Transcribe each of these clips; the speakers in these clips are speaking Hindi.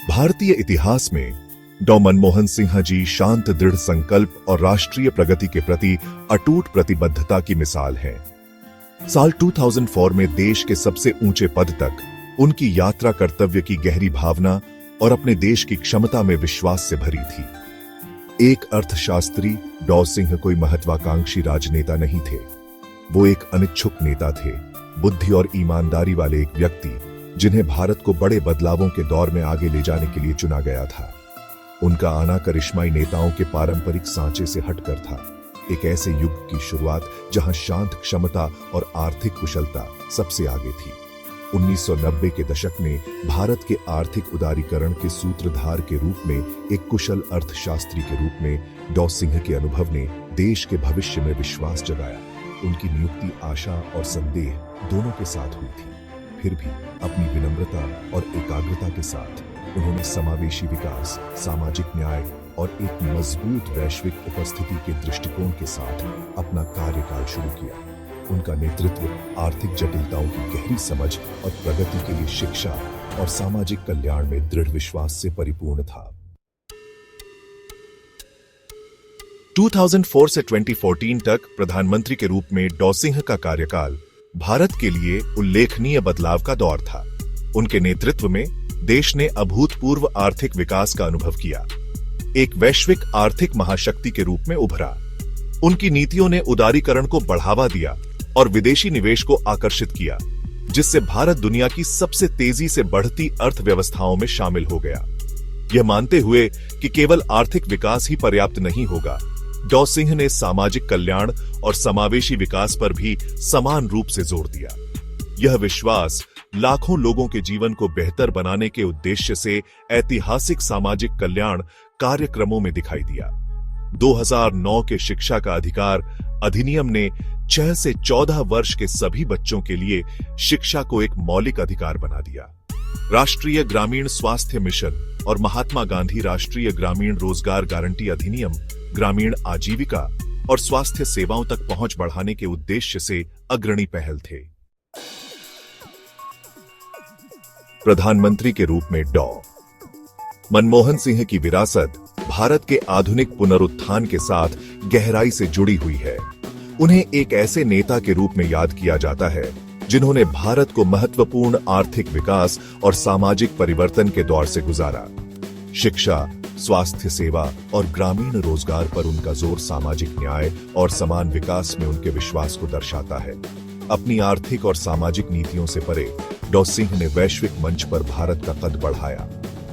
भारतीय इतिहास में डॉ मनमोहन सिंह जी शांत, दृढ़ संकल्प और राष्ट्रीय प्रगति के प्रति अटूट प्रतिबद्धता की मिसाल हैं। साल 2004 में देश के सबसे ऊंचे पद तक उनकी यात्रा कर्तव्य की गहरी भावना और अपने देश की क्षमता में विश्वास से भरी थी। एक अर्थशास्त्री डॉ सिंह कोई महत्वाकांक्षी राजनेता नहीं थे। वो एक अनिच्छुक नेता थे, बुद्धि और ईमानदारी वाले एक व्यक्ति जिन्हें भारत को बड़े बदलावों के दौर में आगे ले जाने के लिए चुना गया था। उनका आना करिश्माई नेताओं के पारंपरिक सांचे से हटकर था। एक ऐसे युग की शुरुआत जहां शांत, क्षमता और आर्थिक कुशलता सबसे आगे थी। 1990 के दशक में भारत के आर्थिक उदारीकरण के सूत्रधार के रूप में एक कुशल अर्थशास्त्री के रूप में डॉ सिंह के अनुभव ने देश के भविष्य में विश्वास जगाया। उनकी नियुक्ति आशा और संदेह दोनों के साथ हुई थी। फिर भी अपनी विनम्रता और एकाग्रता के साथ उन्होंने समावेशी विकास, सामाजिक न्याय और एक मजबूत वैश्विक उपस्थिति के दृष्टिकोण के साथ अपना कार्यकाल शुरू किया। उनका नेतृत्व आर्थिक जटिलताओं की गहरी समझ और प्रगति के लिए शिक्षा और सामाजिक कल्याण में दृढ़ विश्वास से परिपूर्ण था। 2004 से 2014 तक प्रधानमंत्री के रूप में डॉ सिंह का कार्यकाल भारत के लिए उल्लेखनीय बदलाव का दौर था। उनके नेतृत्व में देश ने अभूतपूर्व आर्थिक विकास का अनुभव किया, एक वैश्विक आर्थिक महाशक्ति के रूप में उभरा। उनकी नीतियों ने उदारीकरण को बढ़ावा दिया और विदेशी निवेश को आकर्षित किया, जिससे भारत दुनिया की सबसे तेजी से बढ़ती अर्थव्यवस्थाओं में शामिल हो गया। यह मानते हुए कि केवल आर्थिक विकास ही पर्याप्त नहीं होगा, डॉ सिंह ने सामाजिक कल्याण और समावेशी विकास पर भी समान रूप से जोर दिया। यह विश्वास लाखों लोगों के जीवन को बेहतर बनाने के उद्देश्य से ऐतिहासिक सामाजिक कल्याण कार्यक्रमों में दिखाई दिया। 2009 के शिक्षा का अधिकार अधिनियम ने 6 से 14 वर्ष के सभी बच्चों के लिए शिक्षा को एक मौलिक अधिकार बना दिया। राष्ट्रीय ग्रामीण स्वास्थ्य मिशन और महात्मा गांधी राष्ट्रीय ग्रामीण रोजगार गारंटी अधिनियम ग्रामीण आजीविका और स्वास्थ्य सेवाओं तक पहुंच बढ़ाने के उद्देश्य से अग्रणी पहल थे। प्रधानमंत्री के रूप में डॉ मनमोहन सिंह की विरासत भारत के आधुनिक पुनरुत्थान के साथ गहराई से जुड़ी हुई है। उन्हें एक ऐसे नेता के रूप में याद किया जाता है जिन्होंने भारत को महत्वपूर्ण आर्थिक विकास और सामाजिक परिवर्तन के दौर से गुजारा। शिक्षा, स्वास्थ्य सेवा और ग्रामीण रोजगार पर उनका जोर सामाजिक न्याय और समान विकास में उनके विश्वास को दर्शाता है। अपनी आर्थिक और सामाजिक नीतियों से परे डॉ सिंह ने वैश्विक मंच पर भारत का कद बढ़ाया।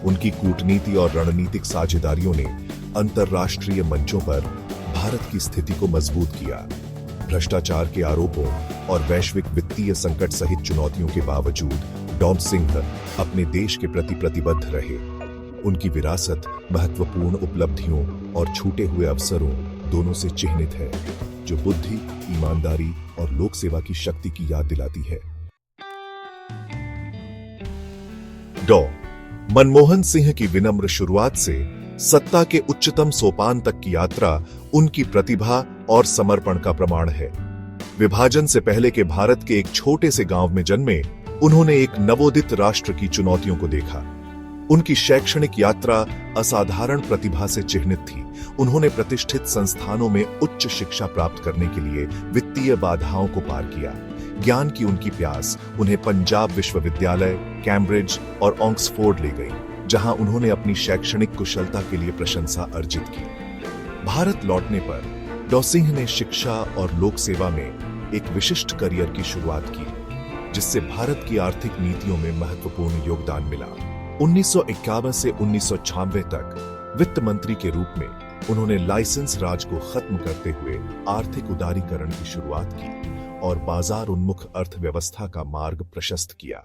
उनकी कूटनीति और रणनीतिक साझेदारियों ने अंतर्राष्ट्रीय मंचों पर भारत की स्थिति को मजबूत किया। भ्रष्टाचार के आरोपों और वैश्विक वित्तीय संकट सहित चुनौतियों के बावजूद डॉ सिंह अपने देश के प्रति प्रतिबद्ध रहे। उनकी विरासत महत्वपूर्ण उपलब्धियों और छूटे हुए अवसरों दोनों से चिह्नित है, जो बुद्धि, ईमानदारी और लोक सेवा की शक्ति की याद दिलाती है। डॉ मनमोहन सिंह की विनम्र शुरुआत से सत्ता के उच्चतम सोपान तक की यात्रा उनकी प्रतिभा और समर्पण का प्रमाण है। विभाजन से पहले के भारत के एक छोटे से गांव में जन्मे उन्होंने एक नवोदित राष्ट्र की चुनौतियों को देखा। उनकी शैक्षणिक यात्रा असाधारण प्रतिभा से चिह्नित थी। उन्होंने प्रतिष्ठित संस्थानों में उच्च शिक्षा प्राप्त करने के लिए वित्तीय बाधाओं को पार किया। ज्ञान की उनकी प्यास उन्हें पंजाब विश्वविद्यालय, कैम्ब्रिज और ऑक्सफोर्ड ले गई, जहां उन्होंने अपनी शैक्षणिक कुशलता के लिए प्रशंसा अर्जित की। भारत लौटने पर डॉ सिंह ने शिक्षा और लोक सेवा में एक विशिष्ट करियर की शुरुआत की, जिससे भारत की आर्थिक नीतियों में महत्वपूर्ण योगदान मिला। 1951 से 1996 तक वित्त मंत्री के रूप में उन्होंने लाइसेंस राज को खत्म करते हुए आर्थिक उदारीकरण की शुरुआत की और बाजार उन्मुख अर्थव्यवस्था का मार्ग प्रशस्त किया।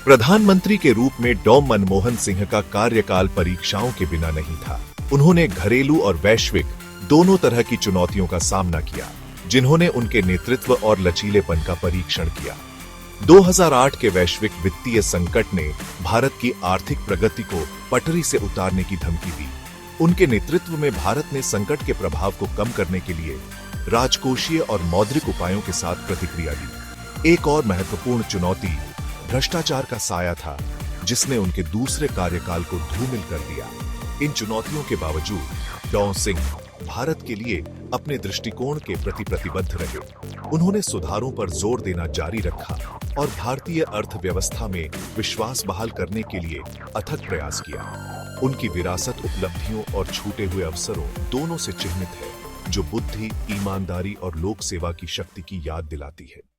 प्रधानमंत्री के रूप में डॉ मनमोहन सिंह का कार्यकाल परीक्षाओं के बिना नहीं था। उन्होंने घरेलू और वैश्विक दोनों तरह की चुनौतियों का सामना किया, जिन्होंने उनके नेतृत्व और लचीलेपन का परीक्षण किया। 2008 के वैश्विक वित्तीय संकट ने भारत की आर्थिक प्रगति को पटरी से उतारने की धमकी दी। उनके नेतृत्व में भारत ने संकट के प्रभाव को कम करने के लिए राजकोषीय और मौद्रिक उपायों के साथ प्रतिक्रिया दी। एक और महत्वपूर्ण चुनौती भ्रष्टाचार का साया था जिसने उनके दूसरे कार्यकाल को धूमिल कर दिया। इन चुनौतियों के बावजूद डॉ सिंह भारत के लिए अपने दृष्टिकोण के प्रति प्रतिबद्ध रहे। उन्होंने सुधारों पर जोर देना जारी रखा और भारतीय अर्थव्यवस्था में विश्वास बहाल करने के लिए अथक प्रयास किया। उनकी विरासत उपलब्धियों और छूटे हुए अवसरों दोनों से चिह्नित है, जो बुद्धि, ईमानदारी और लोक सेवा की शक्ति की याद दिलाती है।